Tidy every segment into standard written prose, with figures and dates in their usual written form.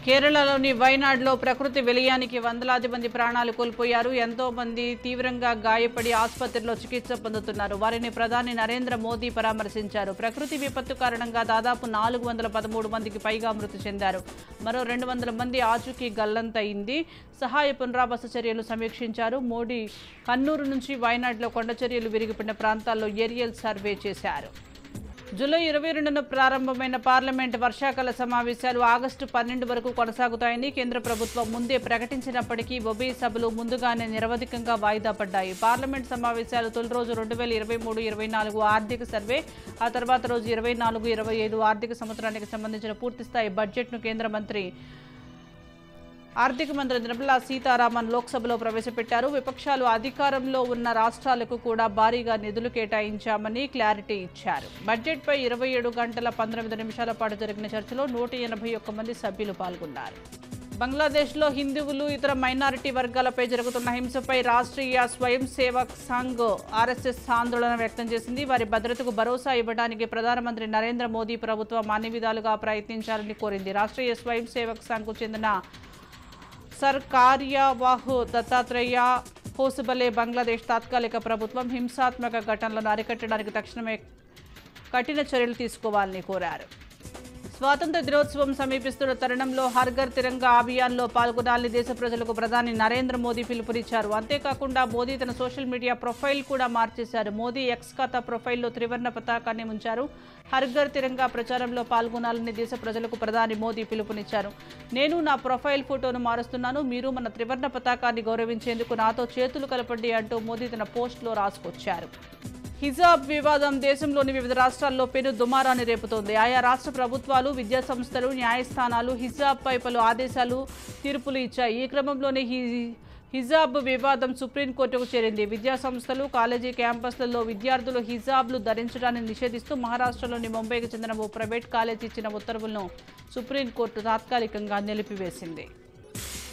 కేరళలోని వైనాడ్లో ప్రకృతి విలయానికి వందలాది మంది ప్రాణాలు కోల్పోయారు. ఎంతో మంది తీవ్రంగా గాయపడి ఆసుపత్రిలో చికిత్స పొందుతున్నారు. వారిని ప్రధాని నరేంద్ర మోదీ పరామర్శించారు. ప్రకృతి విపత్తు కారణంగా దాదాపు 413 మందికి పైగా మృతి చెందారు. మరో 200 మంది ఆచూకీ గల్లంతైంది. సహాయ పునరావాస చర్యలు సమీక్షించారు. మోడీ కన్నూరు నుంచి వైనాడ్లో కొండచర్యలు విరిగిపడిన ప్రాంతాల్లో ఏరియల్ సర్వే చేశారు. జూలై 22న ప్రారంభమైన పార్లమెంట్ వర్షాకాల సమావేశాలు ఆగస్టు 12 వరకు కొనసాగుతాయని కేంద్ర ప్రభుత్వం ముందే ప్రకటించినప్పటికీ ఉభయ సభలు ముందుగానే నిరవధికంగా వాయిదా పడ్డాయి. పార్లమెంట్ సమావేశాలు తొలి రోజు 2023-24 ఆర్థిక సర్వే, ఆ తర్వాత రోజు 24-25 ఆర్థిక సంవత్సరానికి సంబంధించిన పూర్తిస్థాయి బడ్జెట్ను ఆర్థిక మంత్రి నిర్మలా సీతారామన్ లోక్సభలో ప్రవేశపెట్టారు. విపక్షాలు అధికారంలో ఉన్న రాష్ట్రాలకు కూడా భారీగా నిధులు కేటాయించామని క్లారిటీ ఇచ్చారు. బడ్జెట్పై 27 గంటల 19 నిమిషాల పాటు జరిగిన చర్చలో 181 మంది సభ్యులు పాల్గొన్నారు. బంగ్లాదేశ్లో హిందువులు, ఇతర మైనారిటీ వర్గాలపై జరుగుతున్న హింసపై రాష్ట్రీయ స్వయం సేవక్ సంఘ్ ఆర్ఎస్ఎస్ ఆందోళన వ్యక్తం చేసింది. వారి భద్రతకు భరోసా ఇవ్వడానికి ప్రధానమంత్రి నరేంద్ర మోదీ ప్రభుత్వం అన్ని విధాలుగా ప్రయత్నించాలని కోరింది. రాష్ట్రీయ స్వయం సేవక్ సంఘ్కు చెందిన సర్ కార్యవాహ్ దత్తాత్రేయ హోసబలే బంగ్లాదేశ్ తాత్కాలిక ప్రభుత్వం హింసాత్మక ఘటనలను అరికట్టడానికి తక్షణమే కఠిన చర్యలు తీసుకోవాలని కోరారు. స్వాతంత్ర దినోత్సవం సమీపిస్తున్న తరుణంలో హర్ ఘర్ తిరంగా అభియాన్లో పాల్గొనాలని దేశ ప్రజలకు ప్రధాని నరేంద్ర మోదీ పిలుపునిచ్చారు. అంతేకాకుండా మోదీ తన సోషల్ మీడియా ప్రొఫైల్ కూడా మార్చేశారు. మోదీ ఎక్స్ ఖాతా ప్రొఫైల్లో త్రివర్ణ పతాకాన్ని ఉంచారు. హర్ ఘర్ తిరంగా ప్రచారంలో పాల్గొనాలని దేశ ప్రజలకు ప్రధాని మోదీ పిలుపునిచ్చారు. నేను నా ప్రొఫైల్ ఫోటోను మారుస్తున్నాను, మీరు మన త్రివర్ణ పతాకాన్ని గౌరవించేందుకు నాతో చేతులు కలపండి అంటూ మోదీ తన పోస్టులో రాసుకొచ్చారు. హిజాబ్ వివాదం దేశంలోని వివిధ రాష్ట్రాల్లో పెను దుమారాన్ని రేపుతోంది. ఆయా రాష్ట్ర ప్రభుత్వాలు, విద్యాసంస్థలు, న్యాయస్థానాలు హిజాబ్పై పలు ఆదేశాలు, తీర్పులు ఇచ్చాయి. ఈ క్రమంలోనే హిజాబ్ వివాదం సుప్రీంకోర్టుకు చేరింది. విద్యాసంస్థలు, కాలేజీ క్యాంపస్లలో విద్యార్థులు హిజాబ్లు ధరించడాన్ని నిషేధిస్తూ మహారాష్ట్రలోని ముంబైకి చెందిన ఓ ప్రైవేట్ కాలేజీ ఇచ్చిన ఉత్తర్వులను సుప్రీంకోర్టు తాత్కాలికంగా నిలిపివేసింది.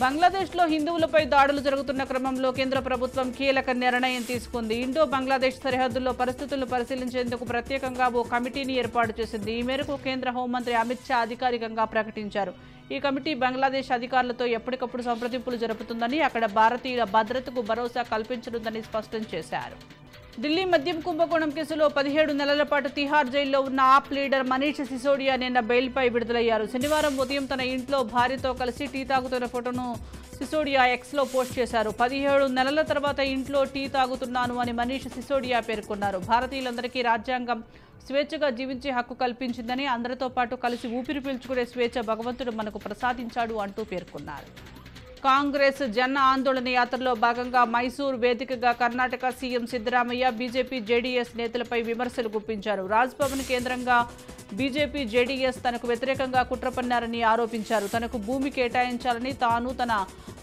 బంగ్లాదేశ్లో హిందువులపై దాడులు జరుగుతున్న క్రమంలో కేంద్ర ప్రభుత్వం కీలక నిర్ణయం తీసుకుంది. ఇండో బంగ్లాదేశ్ సరిహద్దుల్లో పరిస్థితులను పరిశీలించేందుకు ప్రత్యేకంగా ఓ కమిటీని ఏర్పాటు చేసింది. ఈ మేరకు కేంద్ర హోంమంత్రి అమిత్ షా అధికారికంగా ప్రకటించారు. ఈ కమిటీ బంగ్లాదేశ్ అధికారులతో ఎప్పటికప్పుడు సంప్రదింపులు జరుపుతుందని, అక్కడ భారతీయుల భద్రతకు భరోసా కల్పించనుందని స్పష్టం చేశారు. ఢిల్లీ మద్యం కుంభకోణం కేసులో 17 నెలల పాటు తిహార్ జైల్లో ఉన్న ఆప్ లీడర్ మనీష్ సిసోడియా నిన్న బెయిల్పై విడుదలయ్యారు. శనివారం ఉదయం తన ఇంట్లో భార్యతో కలిసి టీ తాగుతున్న ఫోటోను సిసోడియా ఎక్స్లో పోస్ట్ చేశారు. 17 నెలల తర్వాత ఇంట్లో టీ తాగుతున్నాను అని మనీష్ సిసోడియా పేర్కొన్నారు. భారతీయులందరికీ రాజ్యాంగం స్వేచ్ఛగా జీవించే హక్కు కల్పించిందని, అందరితో పాటు కలిసి ఊపిరి పీల్చుకునే స్వేచ్ఛ భగవంతుడు మనకు ప్రసాదించాడు అంటూ పేర్కొన్నారు. కాంగ్రెస్ జన ఆందోళన యాత్రలో భాగంగా మైసూర్ వేదికగా Karnataka CM Siddaramaiah BJP, JDS నేతలపై విమర్శలు గుప్పించారు. రాజ్భవన్ కేంద్రంగా బీజేపీ, జేడీఎస్ తనకు వ్యతిరేకంగా కుట్ర పన్నారని ఆరోపించారు. తనకు భూమి కేటాయించాలని, తాను తన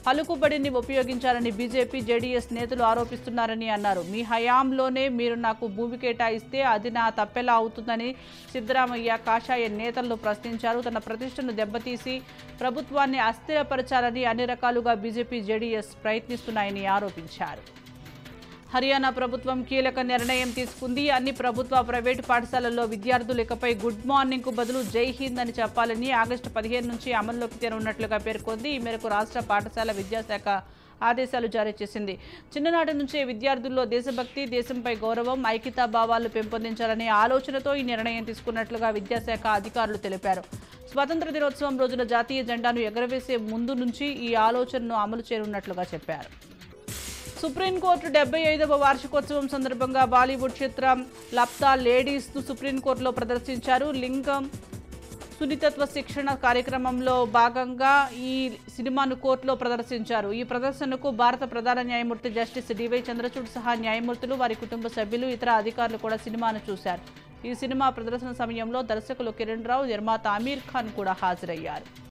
పలుకుబడిని ఉపయోగించాలని బీజేపీ, జేడీఎస్ నేతలు ఆరోపిస్తున్నారని అన్నారు. మీ హయాంలోనే మీరు నాకు భూమి కేటాయిస్తే అది నా తప్పెలా అవుతుందని సిద్ధరామయ్య కాషాయ నేతలను ప్రశ్నించారు. తన ప్రతిష్టను దెబ్బతీసి ప్రభుత్వాన్ని అస్థిరపరచాలని అన్ని రకాలుగా బీజేపీ, జేడీఎస్ ప్రయత్నిస్తున్నాయని ఆరోపించారు. హర్యానా ప్రభుత్వం కీలక నిర్ణయం తీసుకుంది. అన్ని ప్రభుత్వ, ప్రైవేటు పాఠశాలల్లో విద్యార్థులు ఇకపై గుడ్ మార్నింగ్కు బదులు జై హింద్ అని చెప్పాలని ఆగస్టు 15 నుంచి అమల్లోకి తెరనున్నట్లుగా పేర్కొంది. ఈ మేరకు రాష్ట్ర పాఠశాల విద్యాశాఖ ఆదేశాలు జారీ చేసింది. చిన్ననాటి నుంచే విద్యార్థుల్లో దేశభక్తి, దేశంపై గౌరవం, ఐక్యతా భావాలు పెంపొందించాలనే ఆలోచనతో ఈ నిర్ణయం తీసుకున్నట్లుగా విద్యాశాఖ అధికారులు తెలిపారు. స్వాతంత్ర దినోత్సవం రోజున జాతీయ జెండాను ఎగరవేసే ముందు నుంచి ఈ ఆలోచనను అమలు చేయనున్నట్లుగా చెప్పారు. సుప్రీంకోర్టు 75వ వార్షికోత్సవం సందర్భంగా బాలీవుడ్ చిత్రం లప్తా లేడీస్ను సుప్రీంకోర్టులో ప్రదర్శించారు. లింగం సున్నితత్వ శిక్షణ కార్యక్రమంలో భాగంగా ఈ సినిమాను కోర్టులో ప్రదర్శించారు. ఈ ప్రదర్శనకు భారత ప్రధాన న్యాయమూర్తి జస్టిస్ డివై చంద్రచూడ్ సహా న్యాయమూర్తులు, వారి కుటుంబ సభ్యులు, ఇతర అధికారులు కూడా సినిమాను చూశారు. ఈ సినిమా ప్రదర్శన సమయంలో దర్శకులు కిరణ్ రావు, నిర్మాత అమీర్ ఖాన్ కూడా హాజరయ్యారు.